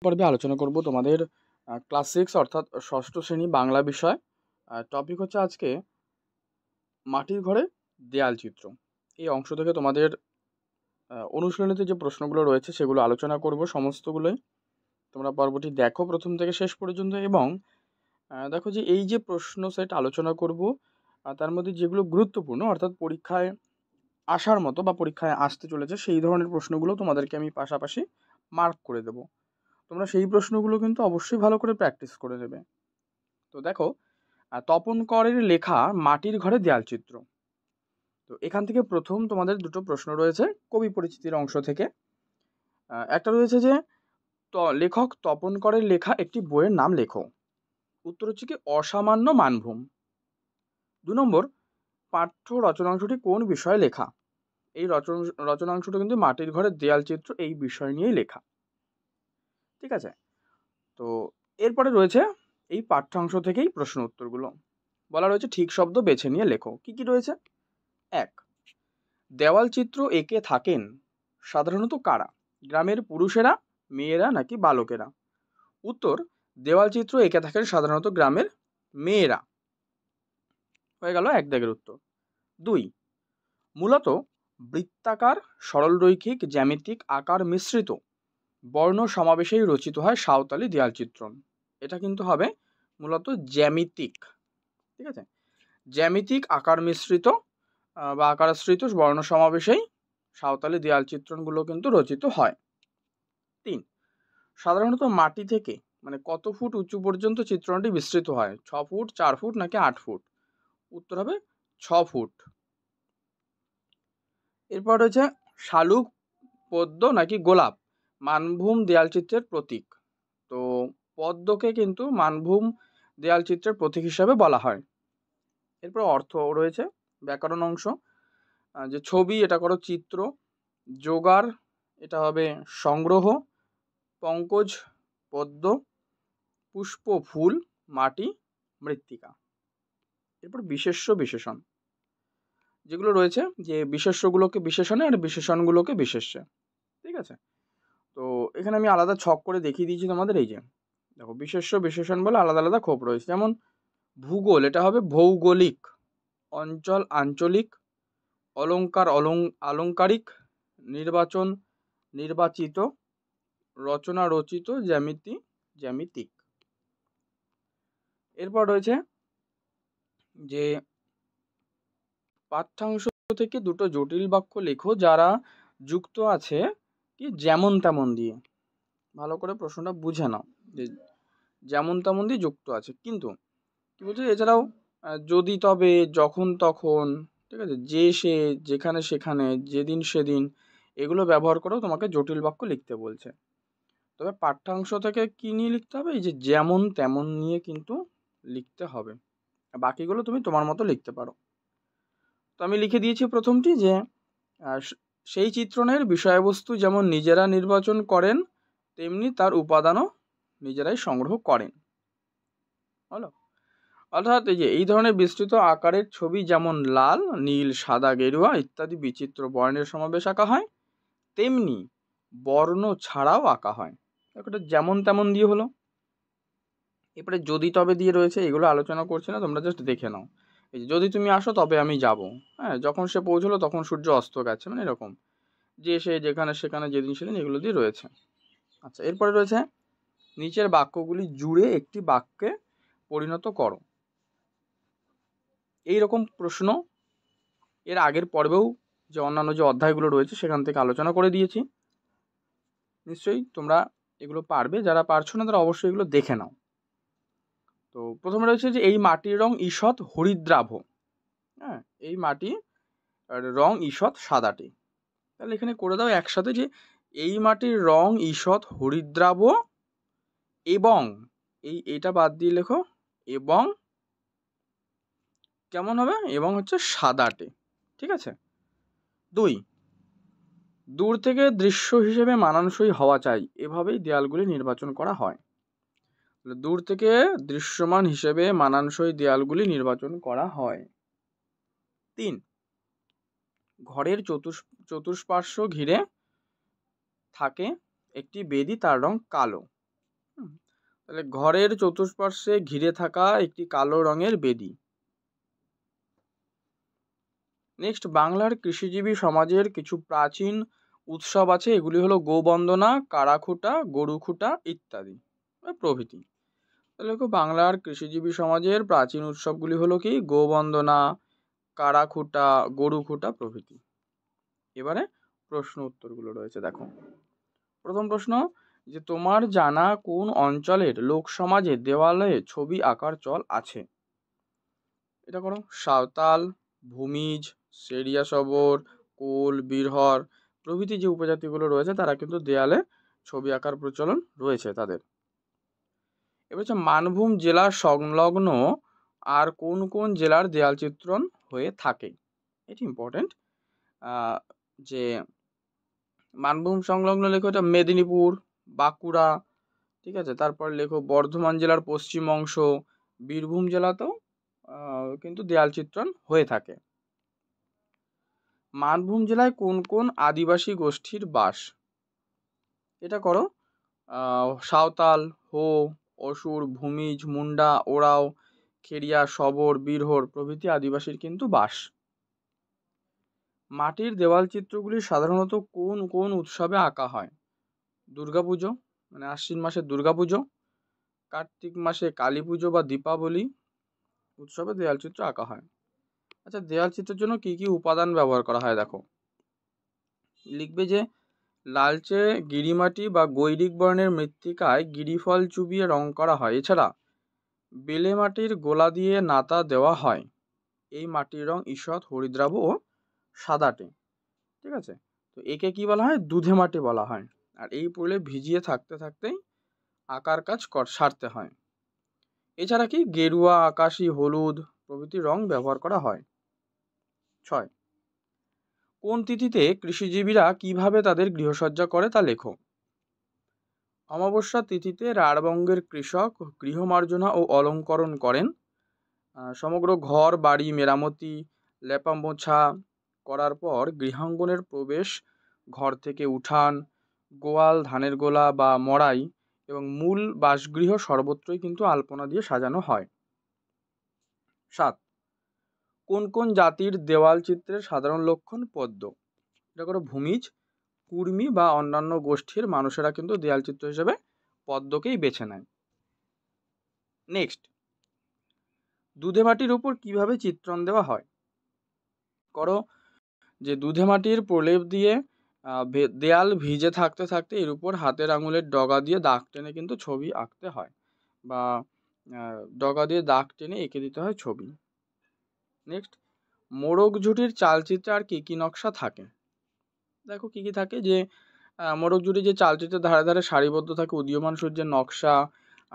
পর্বে আলোচনা করব তোমাদের ক্লাস 6 অর্থাৎ ষষ্ঠ শ্রেণী বাংলা বিষয়। টপিক হচ্ছে আজকে মাটির ঘরে দেয়াল চিত্র। এই অংশ থেকে তোমাদের অনুশীলনীতে যে প্রশ্নগুলো রয়েছে সেগুলো আলোচনা করব সমস্তগুলোই। তোমরা পর্বটি দেখো প্রথম থেকে শেষ পর্যন্ত এবং দেখো যে এই যে প্রশ্ন সেট আলোচনা করব তার মধ্যে যেগুলো গুরুত্বপূর্ণ অর্থাৎ পরীক্ষায় আসার মতো বা পরীক্ষায় আসতে চলেছে সেই ধরনের প্রশ্নগুলো তোমাদেরকে আমি পাশাপাশি মার্ক করে দেবো। তোমরা সেই প্রশ্নগুলো কিন্তু অবশ্যই ভালো করে প্র্যাকটিস করে নেবে। তো দেখো, তপন করের লেখা মাটির ঘরে দেয়াল চিত্র। তো এখান থেকে প্রথম তোমাদের দুটো প্রশ্ন রয়েছে কবি পরিচিতির অংশ থেকে। একটা রয়েছে যে লেখক তপন করের লেখা একটি বইয়ের নাম লেখো। উত্তর হচ্ছে কি অসামান্য মানভূম। 2 নম্বর, পাঠ্য রচনাংশটি কোন বিষয়ে লেখা? এই রচনাংশটা কিন্তু মাটির ঘরের দেয়াল চিত্র এই বিষয় নিয়েই লেখা। ঠিক আছে, তো এরপরে রয়েছে এই পাঠ্যাংশ থেকেই প্রশ্ন উত্তরগুলো বলা রয়েছে। ঠিক শব্দ বেছে নিয়ে লেখো। কি কি রয়েছে? 1, দেওয়াল চিত্র এঁকে থাকেন সাধারণত কারা? গ্রামের পুরুষেরা, মেয়েরা নাকি বালকেরা? উত্তর, দেওয়াল চিত্র এঁকে থাকেন সাধারণত গ্রামের মেয়েরা। হয়ে গেল 1 দাগের উত্তর। 2, মূলত বৃত্তাকার, সরলরৈখিক, জ্যামিতিক আকার মিশ্রিত বর্ণ সমাবেশেই রচিত হয় সাঁওতালি দেয়াল চিত্রণ। এটা কিন্তু হবে মূলত জ্যামিতিক। ঠিক আছে, জ্যামিতিক আকার মিশ্রিত বা আকারাশ্রিত বর্ণ সমাবেশেই সাঁওতালি দেয়াল চিত্রণগুলো কিন্তু রচিত হয়। 3, সাধারণত মাটি থেকে মানে কত ফুট উঁচু পর্যন্ত চিত্রণটি বিস্তৃত হয়? 6 ফুট, 4 ফুট নাকি 8 ফুট? উত্তর হবে 6 ফুট। এরপর রয়েছে শালুক, পদ্ম নাকি গোলাপ মানভূম দেয়াল চিত্রের প্রতীক? তো পদ্মকে কিন্তু মানভূম দেয়াল চিত্রের প্রতীক হিসাবে বলা হয়। এরপর অর্থ রয়েছে, ব্যাকরণ অংশ, যে ছবি এটা করো চিত্র, জোগাড় এটা হবে সংগ্রহ, পঙ্কজ পদ্ম, পুষ্প ফুল, মাটি মৃত্তিকা। এরপর বিশেষ্য বিশেষণ যেগুলো রয়েছে, যে বিশেষ্যগুলোকে বিশেষণে আর বিশেষণগুলোকে বিশেষ্যে। ঠিক আছে, তো এখানে আমি আলাদা ছক করে দেখিয়ে দিয়েছি তোমাদের। এই যে দেখো, বিশেষ্য বিশেষণ বলে আলাদা আলাদা খোপ রয়েছে। যেমন ভূগোল এটা হবে ভৌগোলিক, অঞ্চল আঞ্চলিক, অলঙ্কার আলংকারিক, নির্বাচন নির্বাচিত, রচনা রচিত, জ্যামিতি জ্যামিতিক। এরপর রয়েছে যে পাঠ্যাংশ থেকে দুটো জটিল বাক্য লেখো যারা যুক্ত আছে কি যেমন তেমন দিয়ে। ভালো করে প্রশ্নটা বুঝে নাও যে যেমন তেমন দিয়ে যুক্ত আছে, কিন্তু কি বলছে এছাড়াও যদি তবে, যখন তখন, ঠিক আছে, যে সে, যেখানে সেখানে, যেদিন সেদিন, এগুলো ব্যবহার করেও তোমাকে জটিল বাক্য লিখতে বলছে। তবে পাঠ্যাংশ থেকে কি নিয়ে লিখতে হবে? এই যে যেমন তেমন নিয়ে কিন্তু লিখতে হবে। বাকিগুলো তুমি তোমার মতো লিখতে পারো। তো আমি লিখে দিয়েছি প্রথমটি যে সেই চিত্রণের বিষয়বস্তু যেমন নিজেরা নির্বাচন করেন তেমনি তার উপাদানও নিজেরাই সংগ্রহ করেন। হলো, অর্থাৎ এই ধরনের বিস্তৃত আকারের ছবি যেমন লাল, নীল, সাদা, গেরুয়া ইত্যাদি বিচিত্র বর্ণের সমাবেশ আঁকা হয়, তেমনি বর্ণ ছাড়াও আঁকা হয়। এটা যেমন তেমন দিয়ে হলো। এরপরে যদি তবে দিয়ে রয়েছে, এগুলো আলোচনা করছি না, তোমরা জাস্ট দেখে নাও। এই যদি তুমি আসো তবে আমি যাব, হ্যাঁ, যখন সে পৌঁছলো তখন সূর্য অস্ত গেছে, মানে এরকম, যে সে, যেখানে সেখানে, যেদিন সেদিন, এগুলো দিয়ে রয়েছে। আচ্ছা, এরপরে রয়েছে নিচের বাক্যগুলি জুড়ে একটি বাক্যে পরিণত করো। এই রকম প্রশ্ন এর আগের পর্বেও যে অন্যান্য যে অধ্যায়গুলো রয়েছে সেখান থেকে আলোচনা করে দিয়েছি। নিশ্চয়ই তোমরা এগুলো পারবে, যারা পারছো না তারা অবশ্যই এগুলো দেখে নাও। তো প্রথমে রয়েছে যে এই মাটির রং ঈষৎ হরিদ্রাভ। হ্যাঁ, এই মাটি রং ঈষৎ সাদাটে। তাহলে এখানে করে দাও একসাথে যে এই মাটির রং ঈষৎ হরিদ্রাভ এবং এইটা বাদ দিয়ে লেখো এবং কেমন হবে? এবং হচ্ছে সাদাটে। ঠিক আছে। 2, দূর থেকে দৃশ্য হিসেবে মানানসই হওয়া চাই, এভাবেই দেয়ালগুলি নির্বাচন করা হয়। দূর থেকে দৃশ্যমান হিসেবে মানানসই দেয়ালগুলি নির্বাচন করা হয়। 3, ঘরের চতুষ্পার্শ্ব ঘিরে থাকে একটি বেদি, তার রং কালো। তাহলে ঘরের চতুষ্পার্শ্বে ঘিরে থাকা একটি কালো রঙের বেদি। নেক্সট, বাংলার কৃষিজীবী সমাজের কিছু প্রাচীন উৎসব আছে, এগুলি হলো গোবন্দনা, কাড়াখুটা, গরুখুটা ইত্যাদি প্রভৃতি। তাহলে দেখো, বাংলার কৃষিজীবী সমাজের প্রাচীন উৎসবগুলি হলো কি? গোবন্দনা, কাড়াখুটা, গরুখুটা প্রভৃতি। এবারে প্রশ্ন উত্তরগুলো রয়েছে, দেখো। প্রথম প্রশ্ন, যে তোমার জানা কোন অঞ্চলের লোক সমাজে দেওয়ালে ছবি আঁকার চল আছে? এটা করো। সাঁওতাল, ভূমিজ, সেরিয়া সবর, কোল, বীরহর প্রভৃতি যে উপজাতিগুলো রয়েছে তারা কিন্তু দেয়ালে ছবি আঁকার প্রচলন রয়েছে তাদের। এবার হচ্ছে মানভূম জেলা সংলগ্ন আর কোন কোন জেলার দেয়াল চিত্রণ হয়ে থাকে? এটি ইম্পর্টেন্ট। যে মানভূম সংলগ্ন লেখো এটা মেদিনীপুর, বাঁকুড়া, ঠিক আছে। তারপর লেখো বর্ধমান জেলার পশ্চিম অংশ, বীরভূম জেলাতেও কিন্তু দেয়াল চিত্রণ হয়ে থাকে। মানভূম জেলায় কোন কোন আদিবাসী গোষ্ঠীর বাস? এটা করো। সাঁওতাল, হো, অসুর, ভূমিজ, মুন্ডা, ওরাও, খেরিয়া, শবর, বীরহর প্রভৃতি আদিবাসীর কিন্তু বাস। মাটির দেওয়াল চিত্রগুলি সাধারণত কোন কোন উৎসবে আঁকা হয়? দুর্গাপুজো, মানে আশ্বিন মাসে দুর্গাপুজো, কার্তিক মাসে কালী পুজো বা দীপাবলি উৎসবে দেয়াল চিত্র আঁকা হয়। আচ্ছা, দেয়াল চিত্রের জন্য কি কি উপাদান ব্যবহার করা হয়? দেখো, লিখবে যে লালচে গিরিমাটি বা গৈরিক বর্ণের মৃত্তিকায় গিরিফল চুবিয়ে রং করা হয়। এছাড়া বেলে মাটির গোলা দিয়ে নাতা দেওয়া হয়। এই মাটির রং ঈষৎ হরিদ্রাভ ও সাদাটে, ঠিক আছে। তো একে কি বলা হয়? দুধে মাটি বলা হয়। আর এই পড়লে ভিজিয়ে থাকতে থাকতেই আঁকার কাজ সারতে হয়। এছাড়া কি গেরুয়া, আকাশি, হলুদ প্রভৃতি রং ব্যবহার করা হয়। 6, কোন তিথিতে কৃষিজীবীরা কিভাবে তাদের গৃহসজ্জা করে তা লেখো। অমাবস্যা তিথিতে রাঢ়বঙ্গের কৃষক গৃহমার্জনা ও অলঙ্করণ করেন। সমগ্র ঘর বাড়ি মেরামতি, লেপা মোছা করার পর গৃহাঙ্গনের প্রবেশ, ঘর থেকে উঠান, গোয়াল, ধানের গোলা বা মড়াই এবং মূল বাসগৃহ সর্বত্রই কিন্তু আলপনা দিয়ে সাজানো হয়। 7, কোন কোন জাতির দেওয়াল চিত্রের সাধারণ লক্ষণ পদ্ম? এটা করো। ভূমিজ, কুর্মি বা অন্যান্য গোষ্ঠীর মানুষেরা কিন্তু দেয়াল চিত্র হিসেবে পদ্মকেই বেছে নেয়। নেক্সট, দুধে মাটির উপর কিভাবে চিত্রণ দেওয়া হয়? করো, যে দুধে মাটির প্রলেপ দিয়ে দেয়াল ভিজে থাকতে থাকতে এর উপর হাতের আঙুলের ডগা দিয়ে দাগ টেনে কিন্তু ছবি আঁকতে হয়, বা ডগা দিয়ে দাগ টেনে এঁকে দিতে হয় ছবি। নেক্সট, মোড়ক ঝুটির চালচিত্রে আর কি কি নকশা থাকে? দেখো কি কি থাকে, যে মোড়ক ঝুটি যে চালচিত্রের ধারে ধারে সারিবদ্ধ থাকে উদীয়মান সূর্যের নকশা,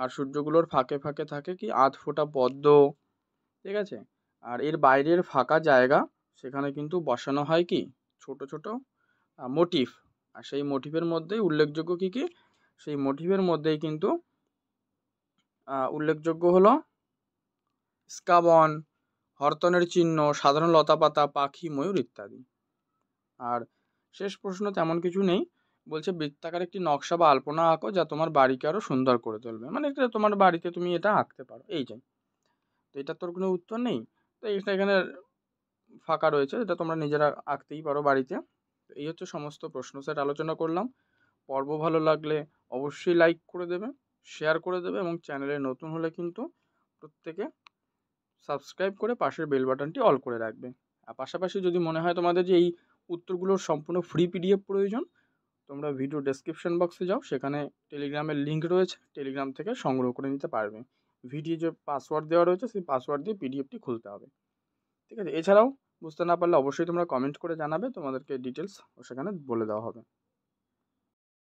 আর সূর্যগুলোর ফাঁকে ফাঁকে থাকে কি আধ ফোঁটা পদ্ম, ঠিক আছে। আর এর বাইরের ফাঁকা জায়গা, সেখানে কিন্তু বসানো হয় কি ছোট ছোট মোটিফ। আর সেই মোটিফের মধ্যেই উল্লেখযোগ্য কি কি, সেই মোটিফের মধ্যেই কিন্তু উল্লেখযোগ্য হলো স্কাবন, হরতনের চিহ্ন, সাধারণ লতাপাতা, পাখি, ময়ূর ইত্যাদি। আর শেষ প্রশ্ন তেমন কিছু নেই, বলছে বৃত্তাকার একটি নকশা বা আলপনা আঁকো যা তোমার বাড়িকে আরো সুন্দর করে তুলবে, মানে এটা তোমার বাড়িতে তুমি এটা আঁকতে পারো, এই যাই। তো এটার তোর কোনো উত্তর নেই, তো এটা এখানে ফাঁকা রয়েছে, এটা তোমরা নিজেরা আঁকতেই পারো বাড়িতে। এই হচ্ছে সমস্ত প্রশ্ন সেট আলোচনা করলাম। পর্ব ভালো লাগলে অবশ্যই লাইক করে দেবে, শেয়ার করে দেবে, এবং চ্যানেলে নতুন হলে কিন্তু প্রত্যেকে সাবস্ক্রাইব করে পাশের বেল বাটনটি অল করে রাখবে। আর পাশাপাশি যদি মনে হয় তোমাদের যে এই উত্তরগুলোর সম্পূর্ণ ফ্রি পিডিএফ প্রয়োজন, তোমরা ভিডিও ডেসক্রিপশন বক্সে যাও, সেখানে টেলিগ্রামের লিঙ্ক রয়েছে, টেলিগ্রাম থেকে সংগ্রহ করে নিতে পারবে। ভিডিও যে পাসওয়ার্ড দেওয়া রয়েছে সেই পাসওয়ার্ড দিয়ে পিডিএফটি খুলতে হবে, ঠিক আছে। এছাড়াও বুঝতে না পারলে অবশ্যই তোমরা কমেন্ট করে জানাবে, তোমাদেরকে ডিটেলস সেখানে বলে দেওয়া হবে।